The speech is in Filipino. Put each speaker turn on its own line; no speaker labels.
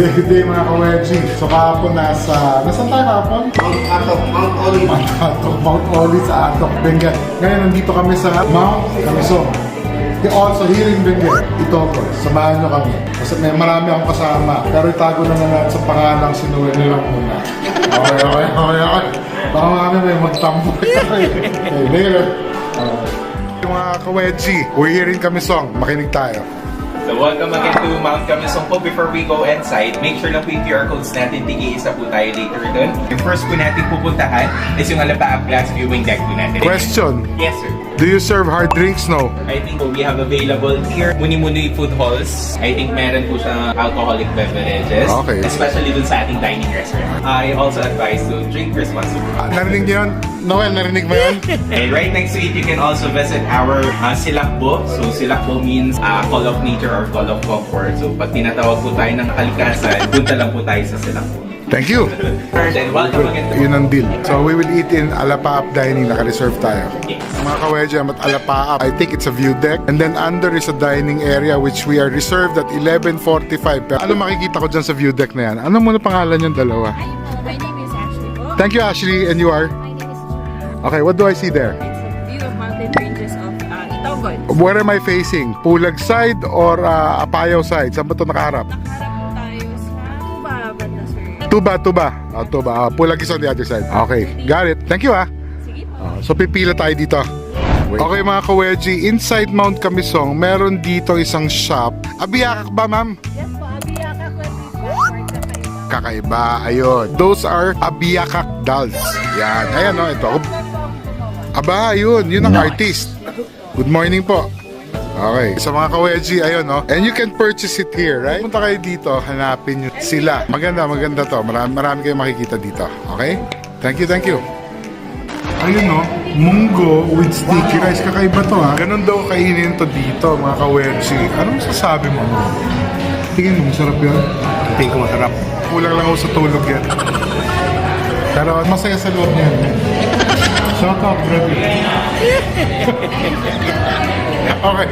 Good day mga ka-wedgie. So kahapon nasaan tayo kahapon?
Mount Olive.
Mount Olive sa Atok, Benguet. Ngayon nandito kami sa Mount Camisong. Also here in Benguet, Itogo. Samahan nyo kami. Kasi may marami akong kasama. Pero itago na natin sa pangalang sinuwi nilang muna. Okay. Baka marami may magtambo. Okay, later. Mga ka-wedgie, we're here in Camisong. Makinig tayo.
So welcome again to Mount Camisong po. Before we go inside, make sure lang po yung QR codes natin, tig-iisa po tayo later doon. Yung first po natin pupuntahan is yung Alapaap Glass Viewing Deck po natin.
Question.
Yes, sir.
Do you serve hard drinks? No.
I think we have available here Muni-Muni Food Halls. I think meron po siyang alcoholic beverages.
Okay.
Especially dun sa ating dining restaurant. I also advise to drink responsibly.
Narinig niyo yun? Noel, narinig mo yun?
And right next to it, you can also visit our Silakbo. So Silakbo means call of nature or call of comfort. So pag tinatawag po tayo ng kalikasan, punta lang po tayo sa Silakbo.
Thank you.
And welcome again to
Yun ang deal. So we will eat in Alapaap Dining. Naka-reserve tayo.
Yes.
Mga ka-wedgie, at Alapaap, I think it's a view deck. And then under is a dining area which we are reserved at 11:45. Pero ano makikita ko dyan sa view deck na yan? Ano muna pangalan yung dalawa?
My name is Ashley po.
Thank you, Ashley. And you are?
My name is
Okay, what do I see there?
It's a view of mountain ranges of Itogon.
Where am I facing? Pulag side or Apayao side? Saan ba ito nakaharap?
Nakaharap po tayo sa Tuba, banda sir.
Tuba. Tuba. Pulag is on the other side. Okay, got it. Thank you,
Sige po.
So pipila tayo dito. Okay mga ka-wedgie, inside Mount Camisong, meron dito isang shop. Abiyakak ba, ma'am?
Yes po, Abiyaka Club.
Kakaiba, ayun. Those are Abiyakak dolls. Yan, ayan o, ito. Aba, ayun, yun ang artist. Good morning po. Okay, sa mga ka-wedgie, ayun no. And you can purchase it here, right? Punta kayo dito, hanapin nyo sila. Maganda to. Marami kayong makikita dito. Okay? Thank you. Ayun no, munggo with sticky rice. Kakaiba to ha. Ganon daw kainin to dito, mga ka-wedgie. Anong masasabi mo? Tingin mo, masarap yun? Tingin ko masarap. Kulang lang ako sa tulog yan. Pero masaya sa loob niya. Shout out, grabe. Okay.